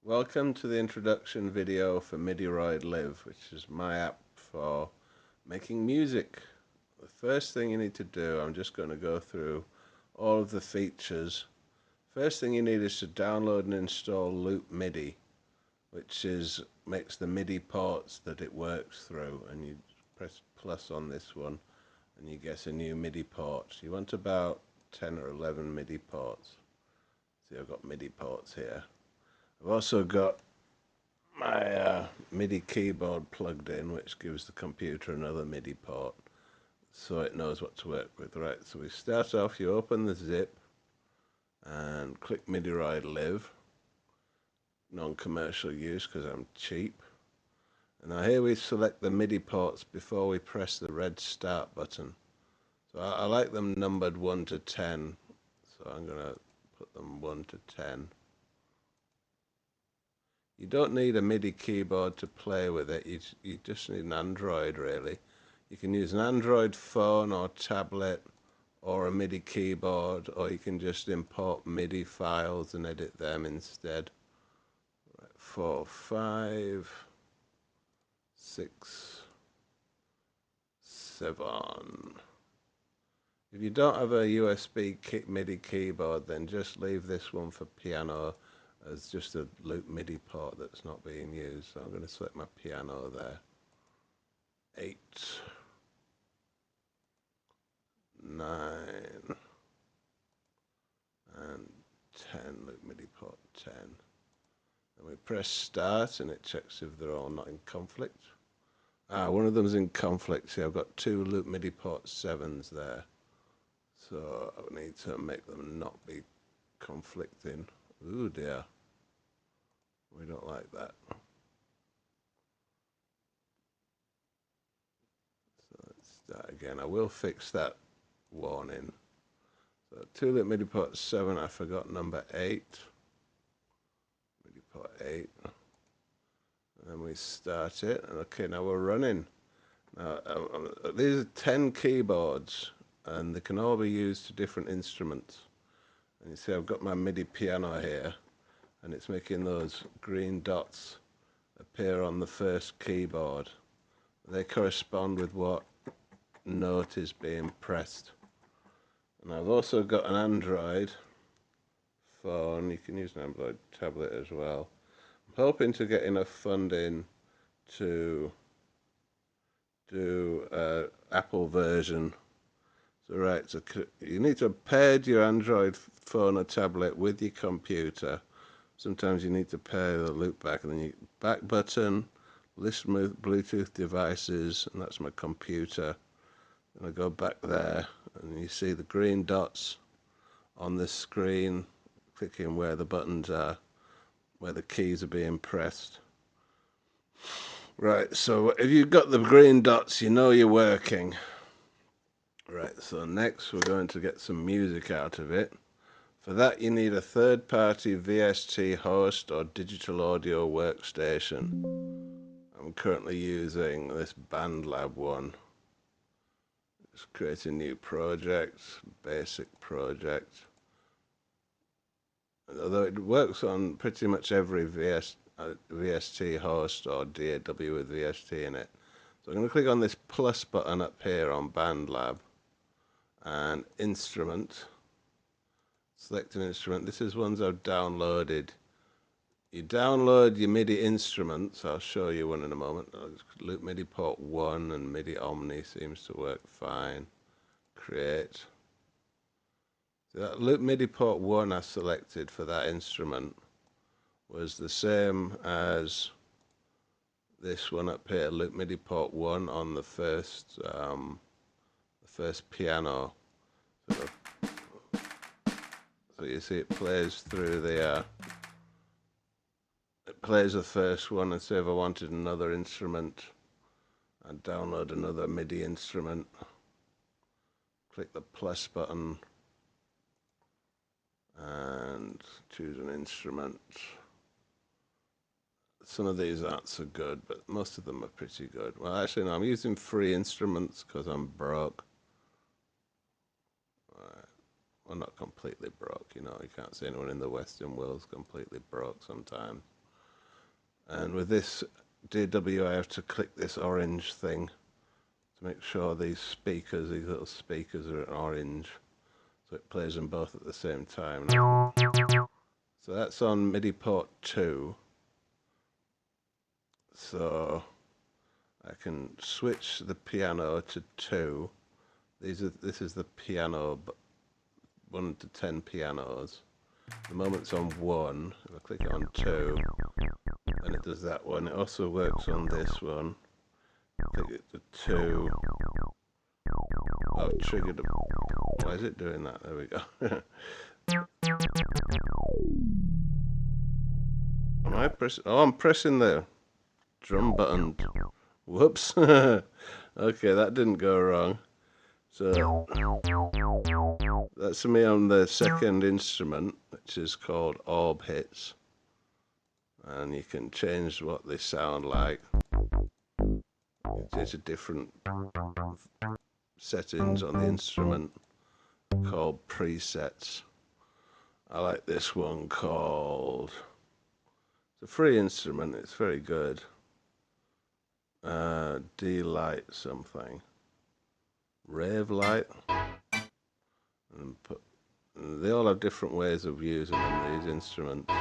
Welcome to the introduction video for Midiroid Live, which is my app for making music. The first thing you need to do, I'm just going to go through all of the features. First thing you need is to download and install Loop MIDI, which makes the MIDI ports that it works through, and you press plus on this one and you get a new MIDI port. You want about 10 or 11 MIDI ports. See, I've got MIDI ports here. I've also got my MIDI keyboard plugged in, which gives the computer another MIDI port so it knows what to work with. Right, so we start off, you open the zip and click Midiroid Live, non-commercial use because I'm cheap. And now here we select the MIDI ports before we press the red start button. So I like them numbered 1 to 10, so I'm going to put them 1 to 10. You don't need a MIDI keyboard to play with it, you just need an Android really. You can use an Android phone or tablet or a MIDI keyboard, or you can just import MIDI files and edit them instead. Right, 4, 5, 6, 7. If you don't have a USB MIDI keyboard, then just leave this one for piano as just a loop MIDI port that's not being used. So I'm going to select my piano there. 8, 9, and 10, loop MIDI port 10. And we press start and it checks if they're all not in conflict. One of them's in conflict. See, I've got 2 loop MIDI port 7s there. So I need to make them not be conflicting. Ooh dear. We don't like that. So let's start again. I will fix that warning. So 2 loop MIDI port 7, I forgot number 8. MIDI port 8. And then we start it. And okay, now we're running. Now, these are 10 keyboards, and they can all be used to different instruments. And you see I've got my MIDI piano here, and it's making those green dots appear on the first keyboard. They correspond with what note is being pressed. And I've also got an Android phone. You can use an Android tablet as well. I'm hoping to get enough funding to do Apple version. So right, so you need to pair your Android phone or tablet with your computer. Sometimes you need to pair the loop back, and then you back button, list Bluetooth devices, and that's my computer. And I go back there, and you see the green dots on the screen, clicking where the buttons are, where the keys are being pressed. Right, so if you've got the green dots, you know you're working. Right, so next we're going to get some music out of it. For that you need a third-party VST host or digital audio workstation. I'm currently using this BandLab one. Just create a new project, basic project. Although it works on pretty much every VST host or DAW with VST in it. So I'm going to click on this plus button up here on BandLab and instrument. Select an instrument. This is ones I've downloaded. You download your MIDI instruments. I'll show you one in a moment. Loop MIDI port 1 and MIDI Omni seems to work fine. Create. So that loop MIDI port 1 I selected for that instrument was the same as this one up here, loop MIDI port 1 on the first piano. So you see it plays through the it plays the first one, and say if I wanted another instrument, I'd download another MIDI instrument, click the plus button and choose an instrument. Some of these aren't so good, but most of them are pretty good. Well, actually, no, I'm using free instruments because I'm broke. Well, not completely broke, you know. You can't see anyone in the Western world's completely broke sometimes. And with this DW, I have to click this orange thing to make sure these little speakers are orange, so it plays them both at the same time. So that's on MIDI port 2. So I can switch the piano to 2. This is the piano, 1 to 10 pianos. The moment it's on 1, if I click it on 2, and it does that one. It also works on this one. Click it to 2. Oh, I've triggered. Why is it doing that? There we go. Am I pressing? Oh, I'm pressing the drum button. Whoops. Okay, that didn't go wrong. So that's me on the second instrument, which is called Orb Hits. And you can change what they sound like. There's a different settings on the instrument called presets. I like this one called, it's a free instrument, it's very good. D light something. Rave light. And they all have different ways of using them, these instruments.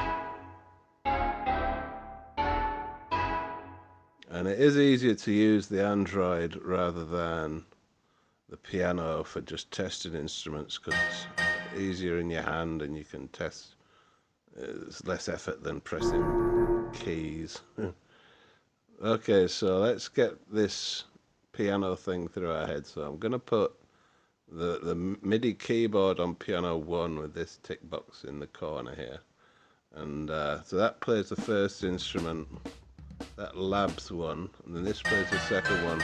And it is easier to use the Android rather than the piano for just testing instruments, because it's easier in your hand and you can test. It's less effort than pressing keys. Okay, so let's get this piano thing through our head. So I'm going to put the MIDI keyboard on piano 1 with this tick box in the corner here. And so that plays the first instrument, that labs one, and then this plays the second one.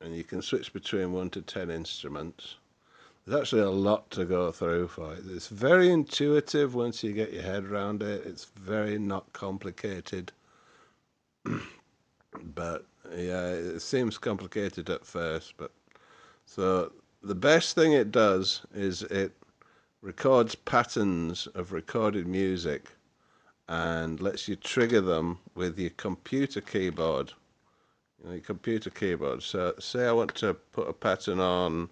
And you can switch between 1 to 10 instruments. There's actually a lot to go through for it. It's very intuitive once you get your head around it. It's very not complicated. But yeah, it seems complicated at first. But so the best thing it does is it records patterns of recorded music and lets you trigger them with your computer keyboard. Your computer keyboard. So say I want to put a pattern on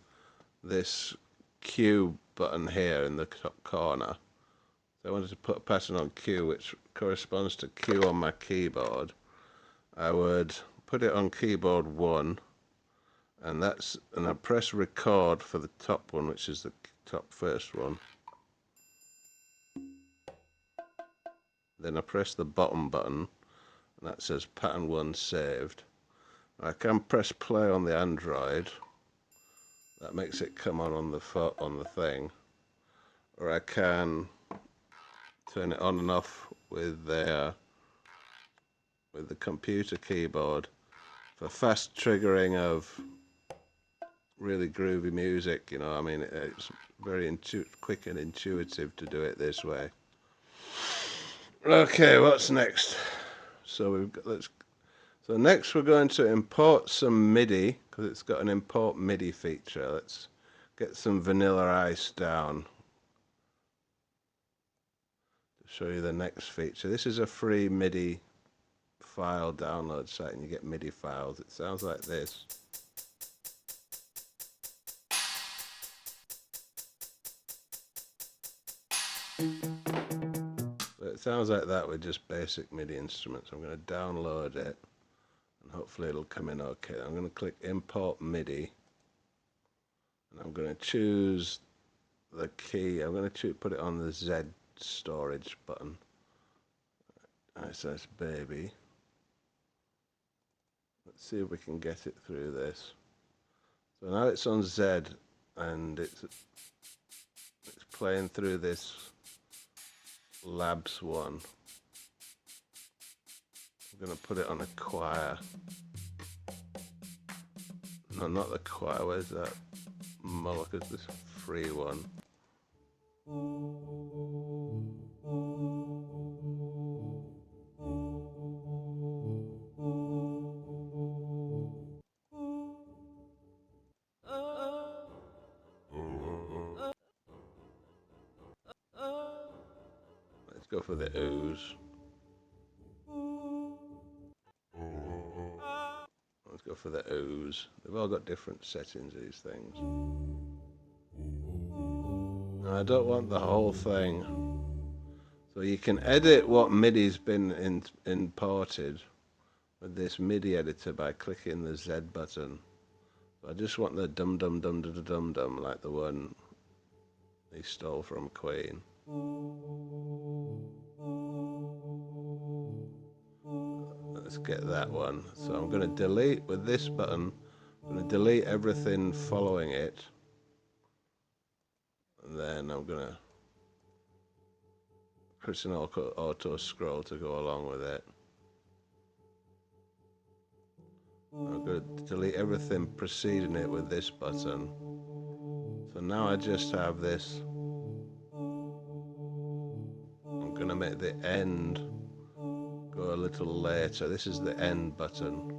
this Q button here in the top corner. So I wanted to put a pattern on Q which corresponds to Q on my keyboard. I would put it on keyboard 1, and I press record for the top one, which is the top first one. Then I press the bottom button, and that says pattern 1 saved. I can press play on the Android. That makes it come on the thing. Or I can turn it on and off with the computer keyboard for fast triggering of really groovy music. I mean, it's very quick and intuitive to do it this way. Okay, what's next? So so next we're going to import some MIDI, because it's got an import MIDI feature. Let's get some Vanilla Ice down to show you the next feature. This is a free MIDI file download site, and you get MIDI files. It sounds like this. So it sounds like that with just basic MIDI instruments. I'm going to download it, and hopefully it'll come in okay. I'm going to click Import MIDI, and I'm going to choose the key. I'm going to put it on the Z storage button. It says baby. Let's see if we can get it through this. So now it's on Z, and it's playing through this Labs one. I'm going to put it on a choir. No, not the choir. Where's that? Moloch is this free one. go for the ooze. Let's go for the ooze. They've all got different settings, these things. And I don't want the whole thing. So you can edit what MIDI's been imported with this MIDI editor by clicking the Z button. I just want the dum dum dum dum dum dum like the one he stole from Queen. Let's get that one. So I'm going to delete with this button. I'm going to delete everything following it, and then I'm going to press an auto scroll to go along with it. I'm going to delete everything preceding it with this button. So now I just have this. I'm going to make the end go a little later. This is the end button.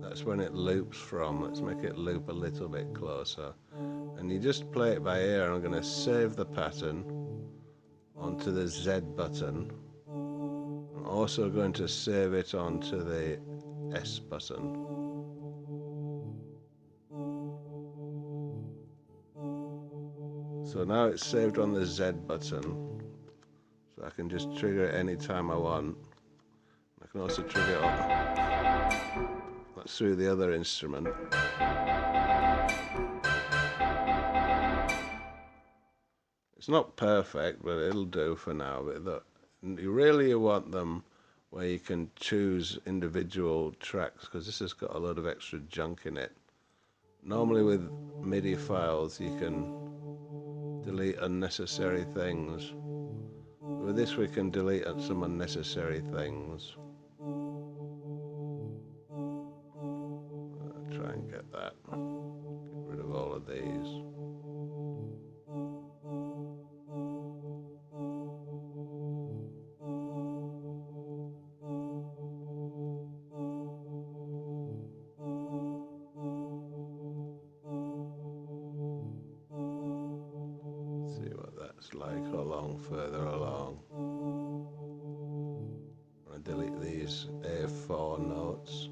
That's when it loops from. Let's make it loop a little bit closer. And you just play it by ear. I'm going to save the pattern onto the Z button. I'm also going to save it onto the S button. So now it's saved on the Z button. So I can just trigger it anytime I want. I can also trigger it on. That's through the other instrument. It's not perfect, but it'll do for now. But you really want them where you can choose individual tracks, because this has got a lot of extra junk in it. Normally with MIDI files you can delete unnecessary things. With this we can delete some unnecessary things. I'll try and get that. Get rid of all of these. See what that's like further along. I'm going to delete these A4 notes.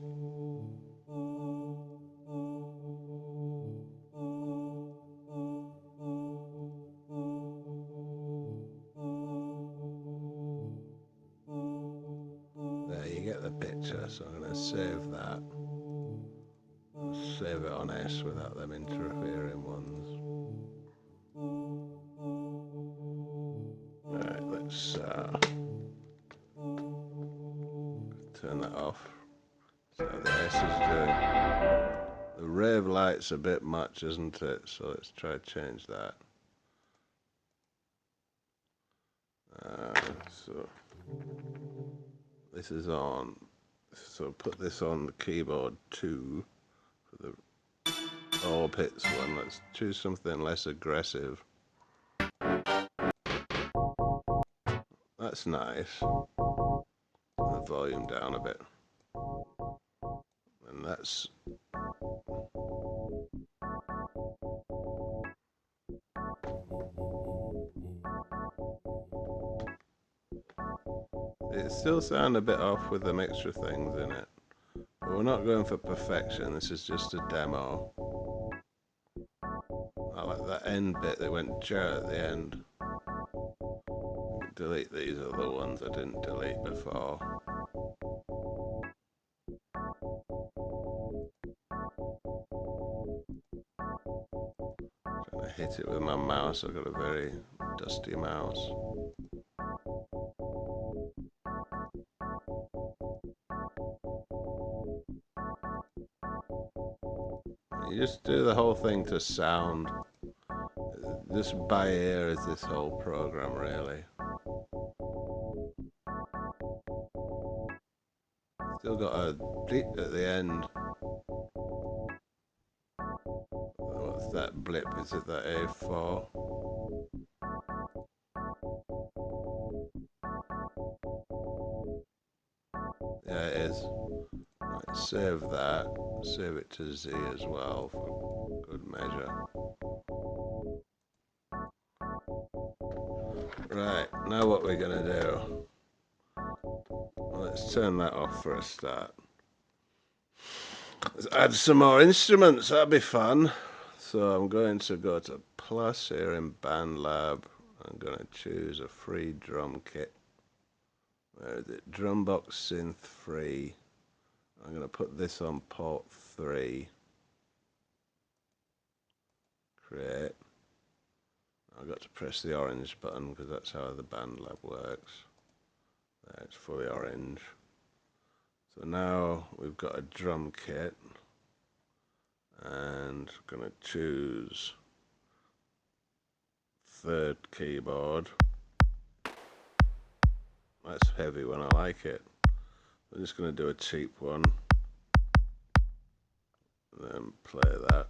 There, you get the picture, so I'm going to save that. Save it on S without them interfering ones. Right, let's turn that off. So the S is doing. The rave light's a bit much, isn't it? So let's try to change that. So this is on. So put this on the keyboard 2 for the all hits one. Let's choose something less aggressive. That's nice. The volume down a bit. And that's it. Still sound a bit off with them extra things in it. But we're not going for perfection. This is just a demo. I like that end bit that went jar at the end. Delete these other ones I didn't delete before. Trying to hit it with my mouse. I've got a very dusty mouse. You just do the whole thing to sound. This by ear is this whole program, really. Still got a bleep at the end. What's that blip? Is it that A4? Yeah, it is. Right, save that. Save it to Z as well for good measure. Right, now what we're gonna do, let's turn that off for a start. Let's add some more instruments, that'd be fun. So I'm going to go to plus here in BandLab. I'm going to choose a free drum kit. Where is it? Drumbox Synth Free. I'm going to put this on port 3. Create. I've got to press the orange button because that's how the BandLab works. There, it's fully orange. So now we've got a drum kit. And I'm going to choose third keyboard. That's heavy when I like it. I'm just going to do a cheap one. Then play that.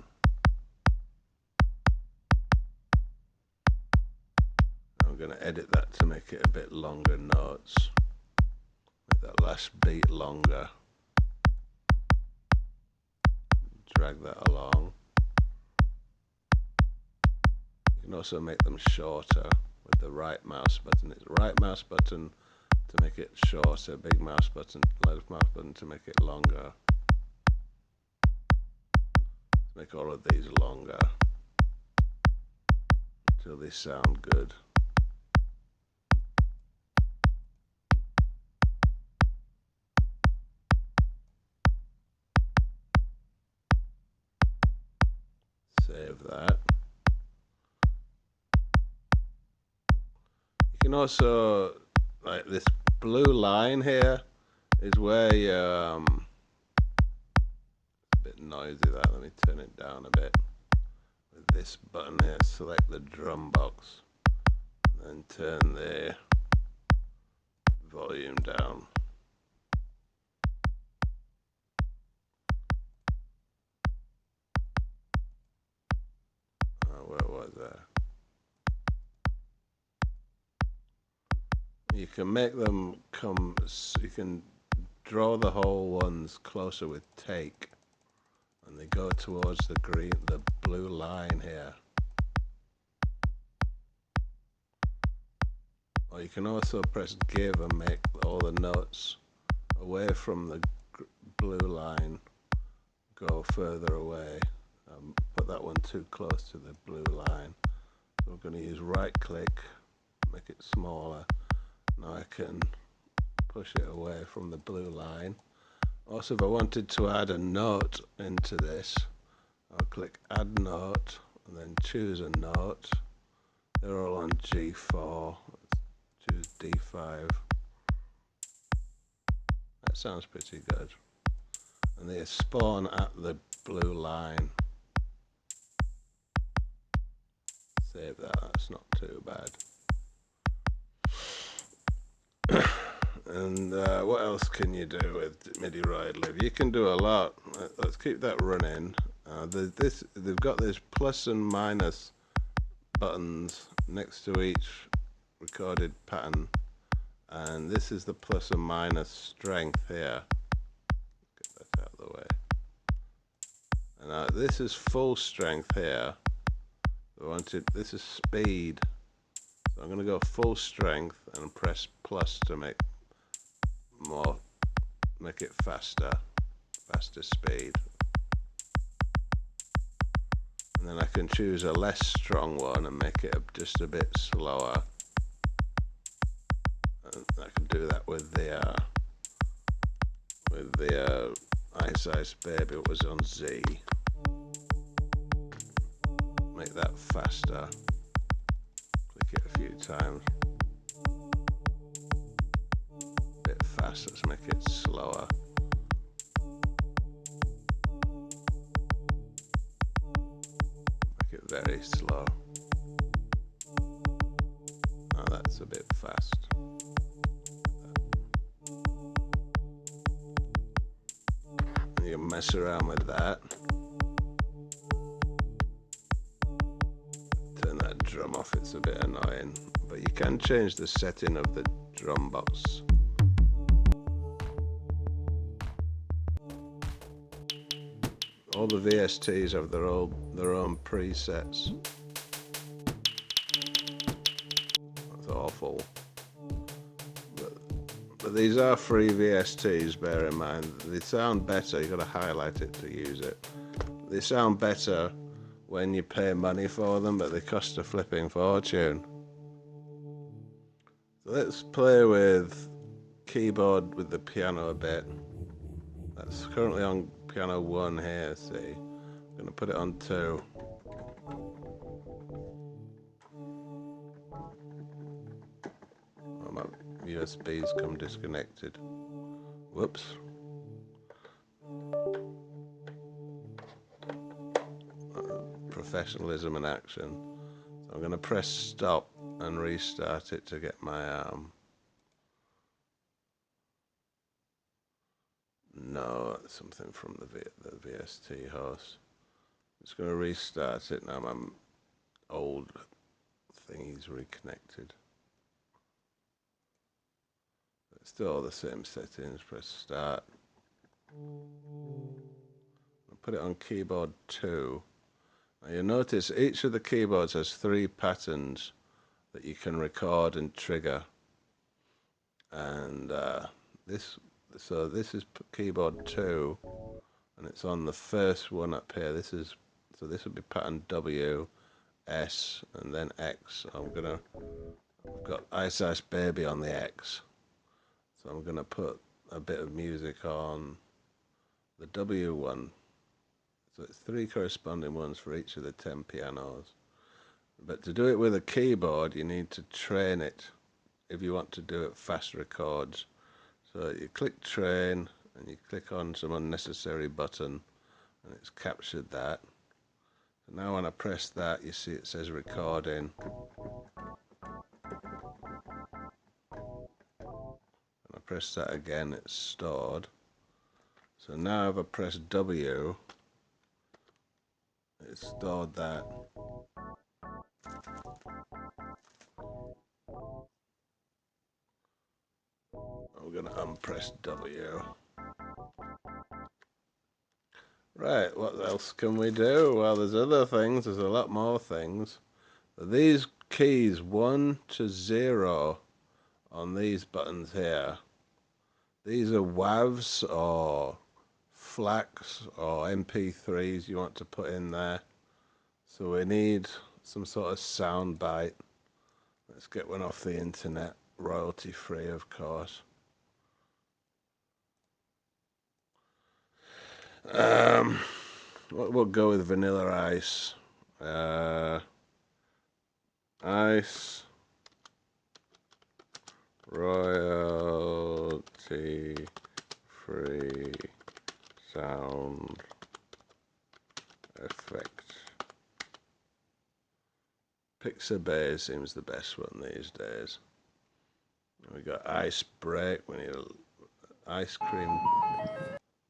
I'm going to edit that to make it a bit longer notes. Make that last beat longer. Drag that along. You can also make them shorter with the right mouse button. It's right mouse button to make it shorter, big mouse button, left mouse button to make it longer. Make all of these longer until they sound good. Save that. You can also, like this blue line here is where you, a bit noisy that, let me turn it down a bit. With this button here, select the drum box, and then turn the volume down. Where was that? You can make them come, you can draw the whole ones closer with take, and they go towards the blue line here. Or you can also press give and make all the notes away from the blue line go further away. Put that one too close to the blue line. So I'm going to use right click, make it smaller. Now I can push it away from the blue line. Also, if I wanted to add a note into this, I'll click add note and then choose a note. They're all on G4. Choose D5. That sounds pretty good. And they spawn at the blue line. Save that, that's not too bad. And what else can you do with Midiroid Live? You can do a lot. Let's keep that running. They've got this plus and minus buttons next to each recorded pattern, and this is the plus and minus strength here. Get that out of the way. And this is full strength here. This is speed. So I'm going to go full strength and press plus to make it faster speed. And then I can choose a less strong one and make it just a bit slower. And I can do that with the Ice Ice Baby. It was on Z. Make that faster. Click it a few times. A bit faster. Let's make it slower. Make it very slow. Oh, that's a bit fast. And you can mess around with that. Turn that drum off, it's a bit annoying. But you can change the setting of the drum box. All the VSTs have their own presets. So awful. But these are free VSTs, bear in mind. They sound better, you've got to highlight it to use it. They sound better when you pay money for them, but they cost a flipping fortune. So let's play with keyboard with the piano a bit. That's currently on piano 1 here, see. I'm going to put it on 2. Oh, my USB's come disconnected. Whoops. Professionalism in action. So I'm going to press stop and restart it to get my arm. No, that's something from the VST host. Just going to restart it now. My old thingy's reconnected. It's still the same settings. Press start. I'll put it on keyboard 2. Now you'll notice each of the keyboards has 3 patterns that you can record and trigger. And this is keyboard 2, and it's on the first one up here. This will be pattern W, S, and then X. I've got Ice Ice Baby on the X, so I'm gonna put a bit of music on the W one. So it's 3 corresponding ones for each of the 10 pianos. But to do it with a keyboard, you need to train it if you want to do it fast records. So you click train and you click on some unnecessary button, and it's captured that. So now when I press that, you see it says recording. And I press that again, it's stored. So now if I press W, it's stored that. I'm going to unpress W. Right, what else can we do? Well, there's other things, there's a lot more things. These keys 1 to 0 on these buttons here, these are WAVs or FLACs or MP3s you want to put in there. So we need some sort of sound bite. Let's get one off the internet, royalty free of course. We'll go with Vanilla Ice. Ice royalty free sound effect. Pixar Bay seems the best one these days. We got Ice Break. We need an ice cream.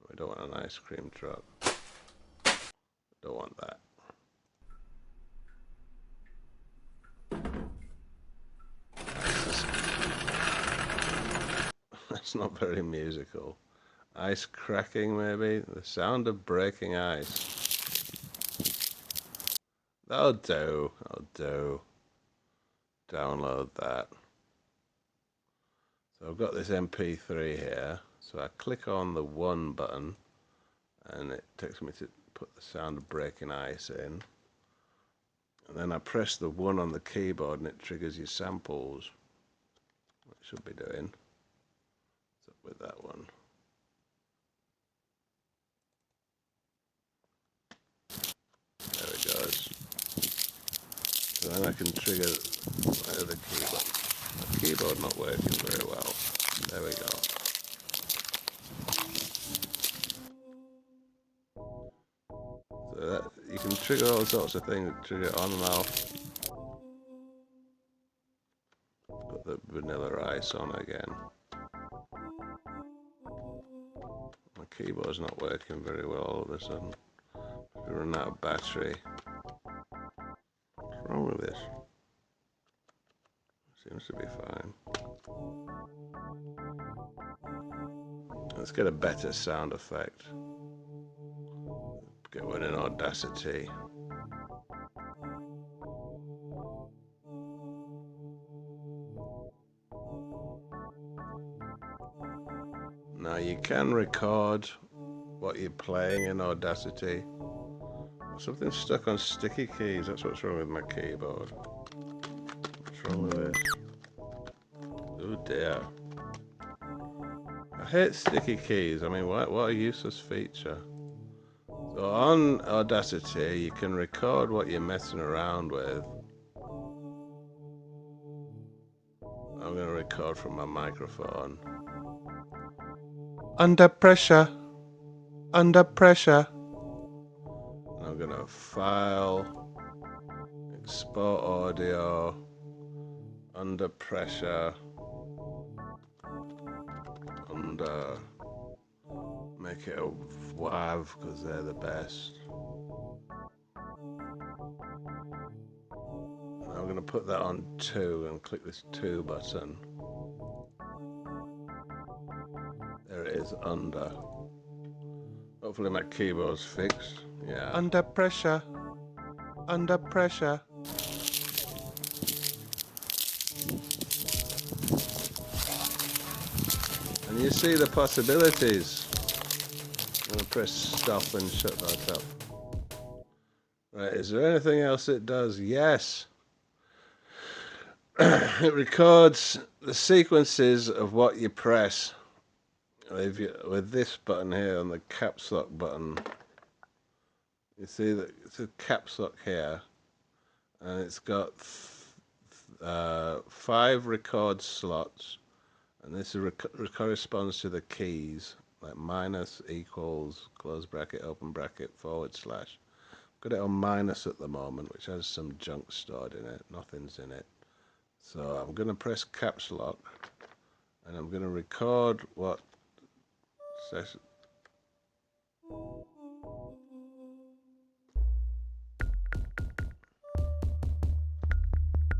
We don't want an ice cream truck. Don't want that. That's not very musical. Ice cracking, maybe? The sound of breaking ice. That'll do. That'll do. Download that. So I've got this MP3 here. So I click on the 1 button, and it takes me to put the sound of breaking ice in. And then I press the 1 on the keyboard, and it triggers your samples. What it should be doing. What's up with that one? There it goes. So then I can trigger the keyboard. The keyboard not working very well. There we go. So that, you can trigger all sorts of things. Trigger on and off. Got the Vanilla Ice on again. My keyboard's not working very well all of a sudden. We run out of battery. What's wrong with this? Seems to be fine. Let's get a better sound effect. Get one in Audacity. Now you can record what you're playing in Audacity. Something's stuck on sticky keys. That's what's wrong with my keyboard. What's wrong with this? Oh dear. I hate sticky keys. I mean, what a useless feature. So on Audacity, you can record what you're messing around with. I'm going to record from my microphone. Under pressure. Under pressure. And I'm going to file, export audio, under pressure, under, make it a WAV because they're the best. And I'm going to put that on 2 and click this 2 button. There it is, under. Hopefully my keyboard's fixed. Yeah. Under pressure. Under pressure. And you see the possibilities. I'm going to press stop and shut that up. Right, is there anything else it does? Yes. It records the sequences of what you press. With this button here on the caps lock button, you see that it's a caps lock here, and it's got 5 record slots, and this corresponds to the keys, like minus, equals, close bracket, open bracket, /. Got it on minus at the moment, which has some junk stored in it. Nothing's in it. So I'm going to press caps lock, and I'm going to record what session.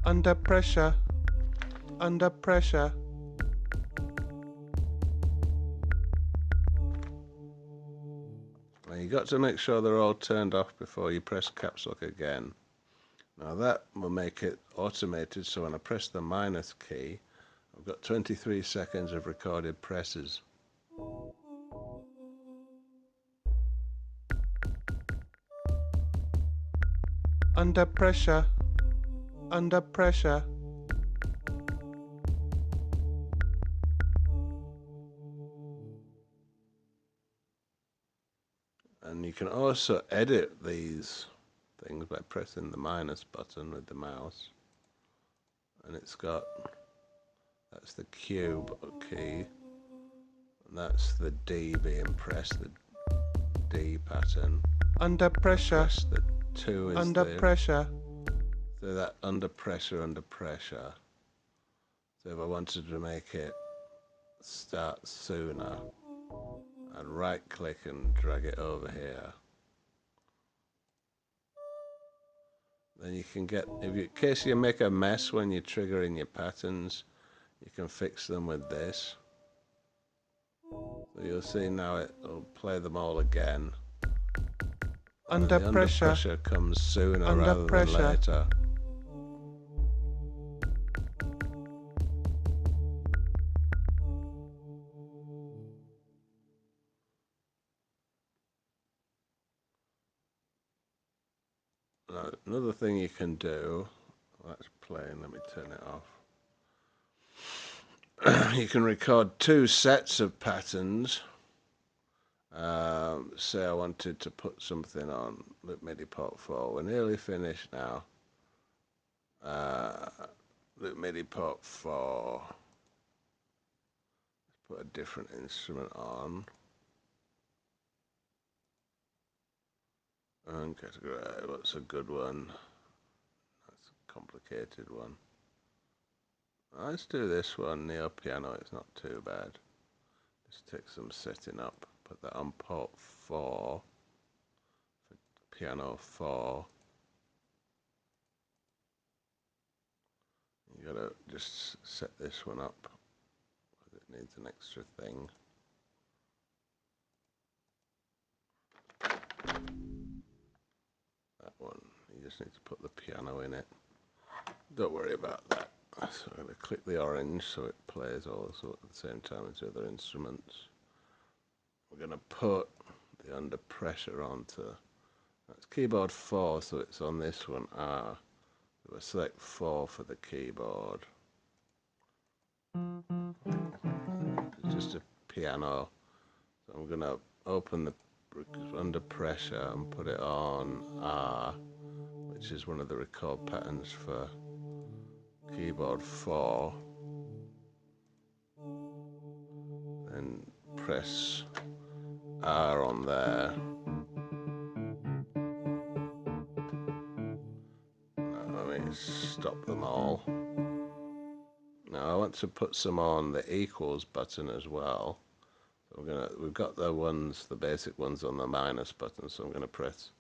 Under pressure. Under pressure. Now you got to make sure they're all turned off before you press caps lock again. Now that will make it automated, so when I press the minus key, I've got 23 seconds of recorded presses. Under pressure. Under pressure. And you can also edit these things by pressing the minus button with the mouse. And it's got, that's the Q key, and that's the D being pressed, the D pattern. Under pressure. Press the 2 is under pressure. So that under pressure, under pressure. So if I wanted to make it start sooner, I'd right click and drag it over here. Then you can get, in case you make a mess when you're triggering your patterns, you can fix them with this. So you'll see now it'll play them all again. Under pressure. Under pressure comes sooner rather than later. Now, another thing you can do, that's playing, let me turn it off. You can record 2 sets of patterns. Say I wanted to put something on loop MIDI port 4. We're nearly finished now. Loop MIDI port 4. Let's put a different instrument on. And categorize, what's a good one? That's a complicated one. Let's do this one, neo piano, it's not too bad. Just take some setting up, put that on port 4, for piano 4. You gotta just set this one up, because it needs an extra thing. That one, you just need to put the piano in it. Don't worry about that. So I'm going to click the orange so it plays also at the same time as the other instruments. we're going to put the under pressure onto, that's keyboard 4, so it's on this one, R. So we'll select 4 for the keyboard. It's just a piano. So I'm going to open the under pressure and put it on R, which is one of the record patterns for keyboard 4. Then press R on there. Now let me stop them all. Now I want to put some on the equals button as well. So we've got the basic ones on the minus button, so I'm going to press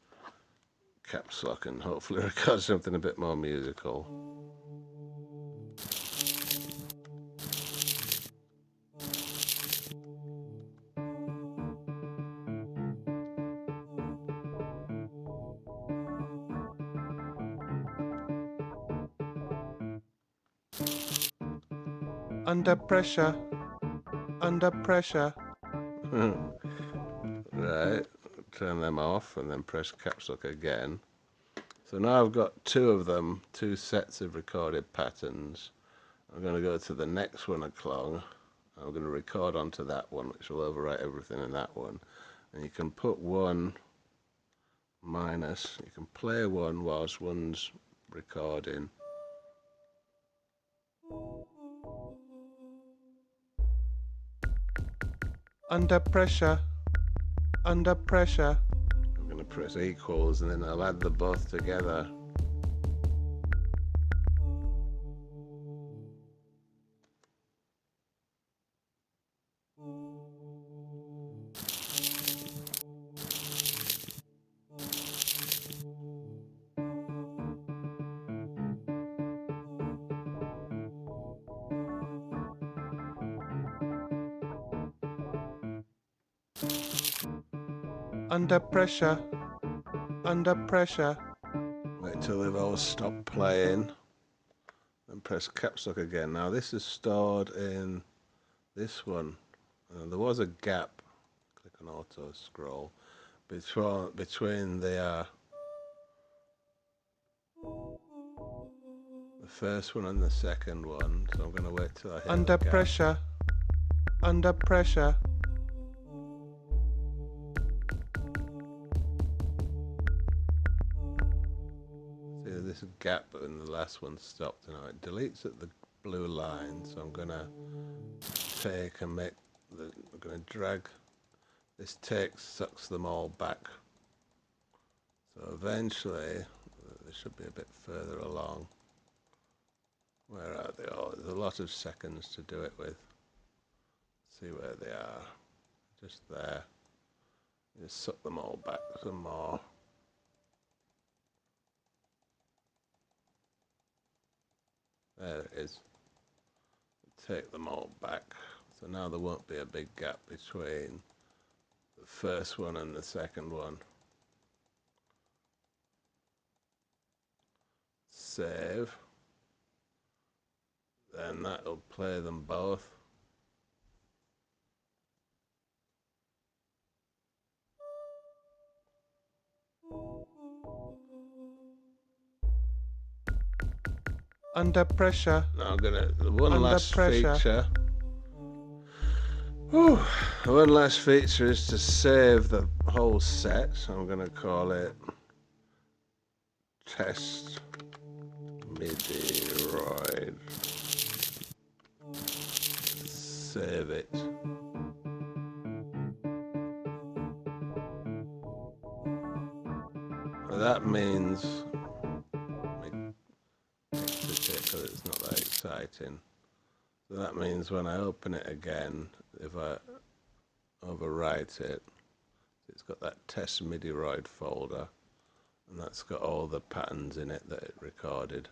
caps lock and hopefully record something a bit more musical. Under pressure, under pressure. Right, turn them off and then press caps lock again. So now I've got two of them, two sets of recorded patterns. I'm going to go to the next one along. I'm going to record onto that one, which will overwrite everything in that one. And you can put one minus, you can play one whilst one's recording. Under pressure, under pressure. I'm going to press equals and then I'll add them both together. Under pressure, under pressure. Wait till they've all stopped playing. Then press caps lock again. Now this is stored in this one. There was a gap. Click on auto scroll between the first one and the second one. So I'm going to wait till I hit Under the gap. pressure, under pressure. See, this gap and the last one stopped. Now it deletes at the blue line. So I'm going to take and make I'm going to drag. This sucks them all back. So eventually, they should be a bit further along. Where are they all? There's a lot of seconds to do it with. See where they are. Just there. Just suck them all back some more. There it is. Take them all back. So now there won't be a big gap between the first one and the second one. Save. Then that'll play them both. Under pressure. Now I'm gonna one Under last pressure. feature. Whew. One last feature is to save the whole set. So I'm gonna call it test Midiroid. Save it. Well, that means because it's not that exciting. So that means when I open it again, if I overwrite it, it's got that test Midiroid folder, and that's got all the patterns in it that it recorded.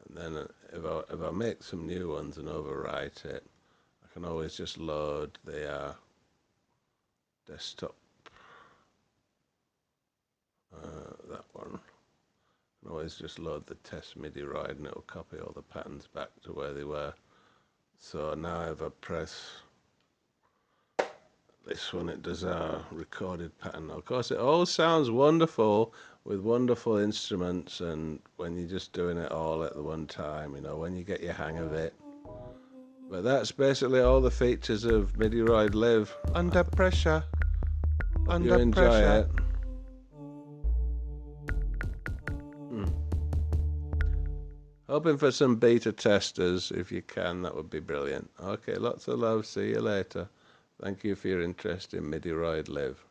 And then if I make some new ones and overwrite it, I can always just load the desktop, that one. I can always just load the test Midiroid and it'll copy all the patterns back to where they were. So now if I press this one it does our recorded pattern. Of course, it all sounds wonderful with wonderful instruments, and when you're just doing it all at the one time, you know, when you get your hang of it. But that's basically all the features of Midiroid Live. Under pressure. Hope you Under enjoy pressure. it. Hoping for some beta testers. If you can, that would be brilliant. Okay, lots of love. See you later. Thank you for your interest in Midiroid Live.